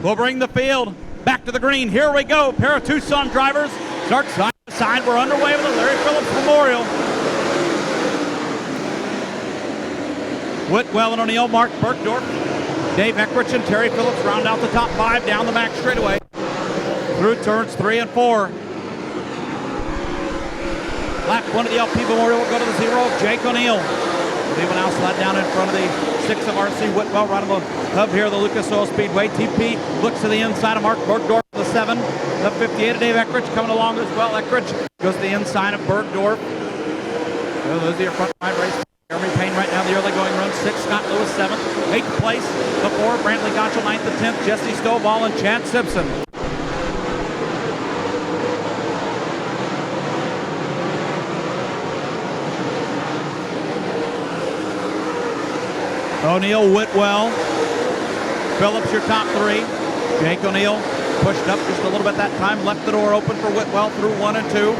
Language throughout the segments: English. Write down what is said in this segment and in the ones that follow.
will bring the field back to the green. Here we go. Pair of Tucson drivers start side to side. We're underway with the Larry Phillips Memorial. Whitwell and O'Neill, Mark Burgtorf, Dave Eckrich and Terry Phillips round out the top 5 down the back straightaway through turns 3 and 4. Lap 1 of the LP Memorial will go to the 0 of Jake O'Neill. We will now slide down in front of the 6 of RC Whitwell, right on the hub here of the Lucas Oil Speedway. TP looks to the inside of Mark Burgtorf, the 7. The 58 of Dave Eckrich coming along as well. Eckrich goes to the inside of Burgtorf. So those are your front 5 race. Jeremy Payne right now, the early going run. 6, Scott Lewis 7th. 8th place, the 4, Brantley Gotchel 9th, the 10th, Jesse Stovall and Chad Simpson. O'Neill, Whitwell, Phillips your top 3. Jake O'Neill pushed up just a little bit that time, left the door open for Whitwell through 1 and 2.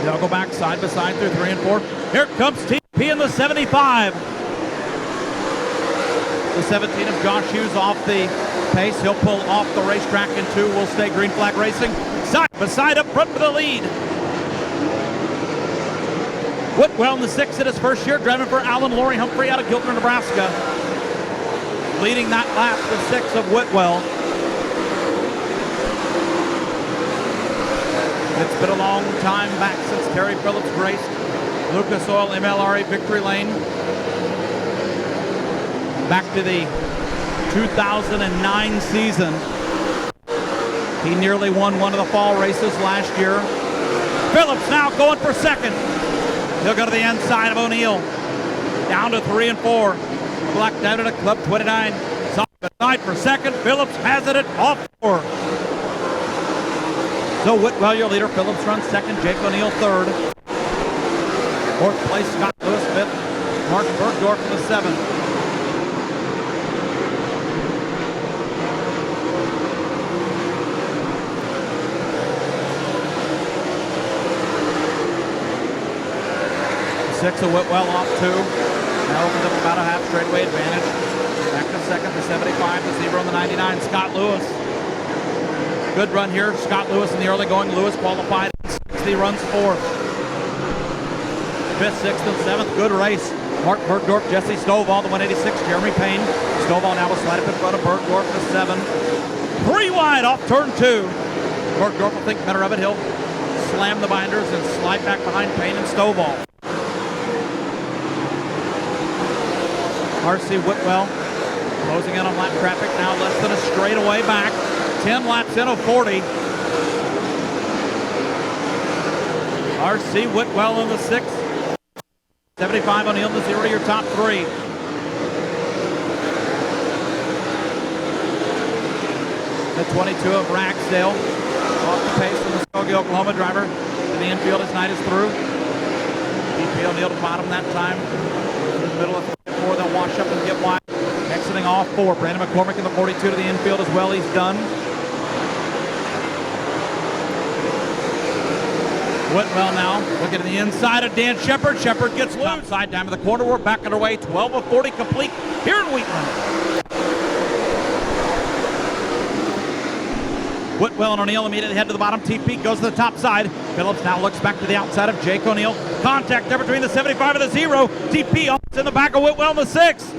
They'll go back side by side through 3 and 4. Here comes TP in the 75. The 17 of Josh Hughes off the pace. He'll pull off the racetrack in 2. We'll stay green flag racing. Side by side up front for the lead. Whitwell in the 6 in his first year, driving for Alan Laurie Humphrey out of Giltner, Nebraska. Leading that lap, the 6 of Whitwell. It's been a long time back since Terry Phillips raced Lucas Oil MLRA Victory Lane. Back to the 2009 season. He nearly won one of the fall races last year. Phillips now going for 2nd. He'll go to the inside of O'Neill. Down to 3 and 4. Black down to Club 29. Side for 2nd. Phillips has it at off 4. So Whitwell, your leader. Phillips runs 2nd. Jake O'Neill 3rd. 4th place, Scott Lewis 5th. Mark Burgtorf in the 7th. The 6 of Whitwell off 2. That opens up about a half straightaway advantage. Back to 2nd, the 75, the 0, and the 99, Scott Lewis. Good run here. Scott Lewis in the early going. Lewis qualified. 60 runs 4th. 5th, 6th, and 7th. Good race. Mark Burgtorf, Jesse Stovall, the 186. Jeremy Payne. Stovall now will slide up in front of Burgtorf, the 7. 3 wide off turn 2. Burgtorf will think better of it. He'll slam the binders and slide back behind Payne and Stovall. RC Whitwell closing in on lap traffic now, less than a straightaway back. 10 laps in of 40. RC Whitwell in the 6. 75 O'Neill in the 0, your top 3. The 22 of Ragsdale off the pace from the Skokie, Oklahoma driver. To the infield as night is through. TP O'Neill to bottom that time. In the middle of 3 and 4, they'll wash up and get wide. Exiting off 4. Brandon McCormick in the 42 to the infield as well. He's done. Whitwell now looking to the inside of Dan Shepard. Shepard gets loose. Outside down to the corner. We're back underway. 12 of 40 complete here in Wheatland. Whitwell and O'Neill immediately head to the bottom. TP goes to the top side. Phillips now looks back to the outside of Jake O'Neill. Contact there between the 75 and the 0. TP almost in the back of Whitwell in the 6.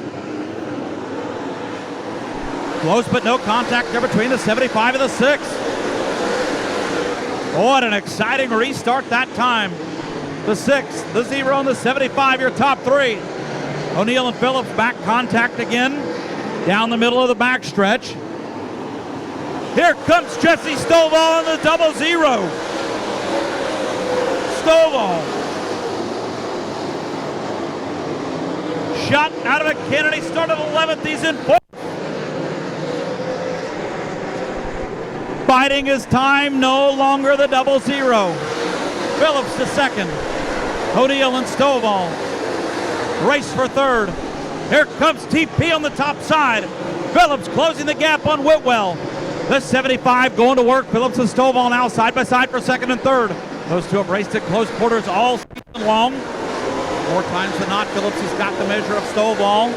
Close but no contact there between the 75 and the 6. What an exciting restart that time. The 6, the 0, and the 75, your top 3. O'Neill and Phillips back contact again down the middle of the backstretch. Here comes Jesse Stovall on the 00. Stovall. Shot out of a cannon. He started 11th. He's in 4th. Biding his time, no longer the 00. Phillips to 2nd. O'Neill and Stovall race for 3rd. Here comes TP on the top side. Phillips closing the gap on Whitwell. The 75 going to work. Phillips and Stovall now side by side for 2nd and 3rd. Those two have raced at close quarters all season long. More times than not, Phillips has got the measure of Stovall.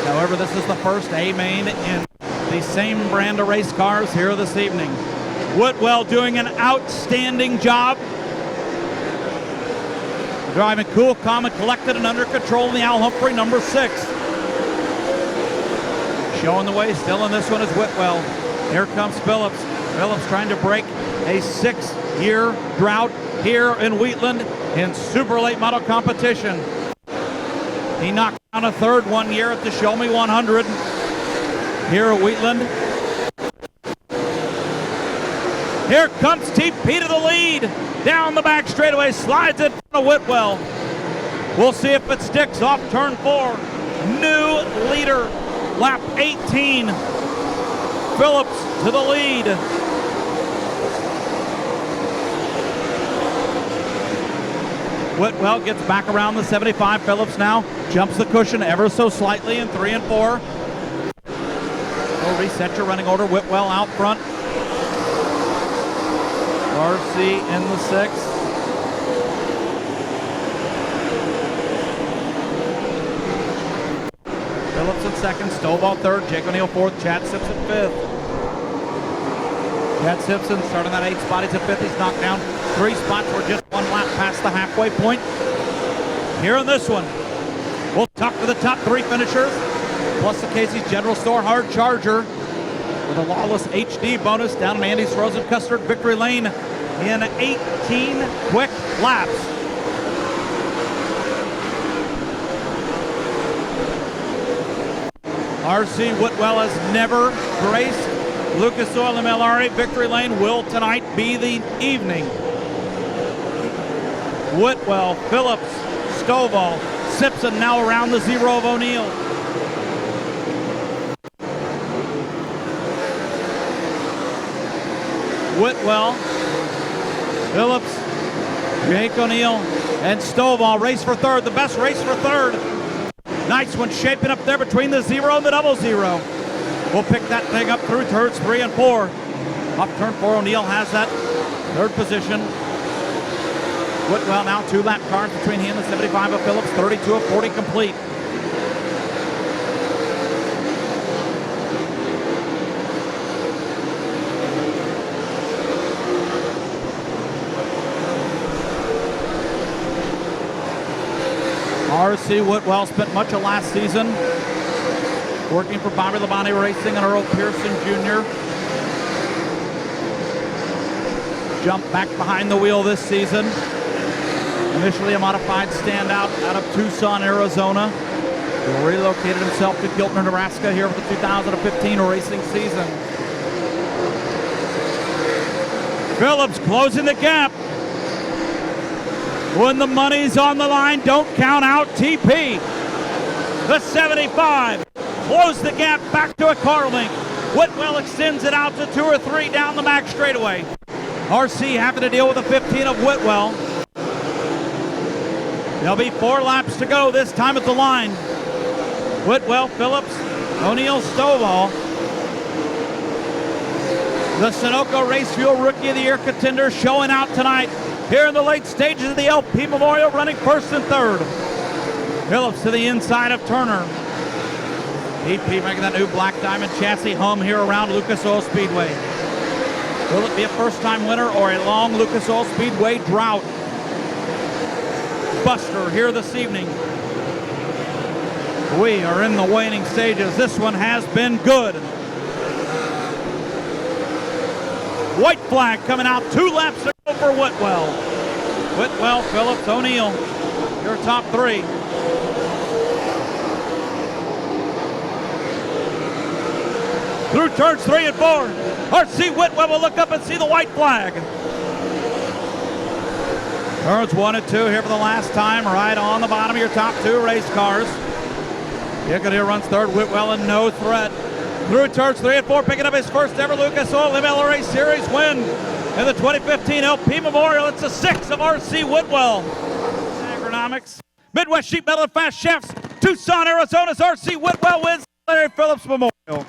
However, this is the first A-main in the same brand of race cars here this evening. Whitwell doing an outstanding job. Driving cool, calm, and collected and under control in the Al Humphrey number 6. Showing the way still in this one is Whitwell. Here comes Phillips. Phillips trying to break a 6-year drought here in Wheatland in super late model competition. He knocked down a third one year at the Show Me 100 here at Wheatland. Here comes TP to the lead. Down the back straightaway, slides it to Whitwell. We'll see if it sticks off turn 4. New leader, lap 18. Phillips to the lead. Whitwell gets back around the 75. Phillips now jumps the cushion ever so slightly in 3 and 4. We'll reset your running order. Whitwell out front. RC in the 6. Phillips in 2nd, Stovall 3rd, Jake O'Neill 4th, Chad Simpson 5th. Chad Simpson starting that 8th spot. He's at 5th. He's knocked down 3 spots. We're just 1 lap past the halfway point. Here in this one, we'll talk to the top 3 finishers, plus the Casey's General Store Hard Charger with a Lawless HD bonus down in Andy's Frozen Custard Victory Lane in 18 quick laps. RC Whitwell has never graced Lucas Oil MLRA Victory Lane. Will tonight be the evening. Whitwell, Phillips, Stovall, Simpson now around the 0 of O'Neill. Whitwell, Phillips, Jake O'Neill, and Stovall race for 3rd. The best race for 3rd. Nice one shaping up there between the 0 and the 00. We'll pick that thing up through turns 3 and 4. Off turn 4, O'Neill has that 3rd position. Whitwell now 2 lap cars between him and 75 of Phillips, 32 of 40 complete. RC Whitwell spent much of last season working for Bobby Labonte Racing and Earl Pearson Jr. Jumped back behind the wheel this season. Initially a modified standout out of Tucson, Arizona. He relocated himself to Giltner, Nebraska here for the 2015 racing season. Phillips closing the gap. When the money's on the line, don't count out TP. The 75 close the gap back to a car length. Whitwell extends it out to 2 or 3 down the back straightaway. RC having to deal with the 15 of Whitwell. There'll be 4 laps to go this time at the line. Whitwell, Phillips, O'Neill, Stovall. The Sunoco Race Fuel Rookie of the Year contender showing out tonight here in the late stages of the LP Memorial, running 1st and 3rd. Phillips to the inside of Turner. TP making that new Black Diamond chassis hum here around Lucas Oil Speedway. Will it be a first-time winner or a long Lucas Oil Speedway drought? Buster here this evening. We are in the waning stages. This one has been good. White flag coming out, 2 laps to go for Whitwell. Whitwell, Phillips, O'Neill, your top 3. Through turns 3 and 4. RC Whitwell will look up and see the white flag. Turns 1 and 2 here for the last time, right on the bottom of your top 2 race cars. Here runs 3rd, Whitwell in no threat. Through turns 3 and 4, picking up his first ever Lucas Oil MLRA Series win in the 2015 LP Memorial. It's the 6 of RC Whitwell. Agronomics, Midwest Sheet Metal and Fast Chefs, Tucson, Arizona's RC Whitwell wins the Phillips Memorial.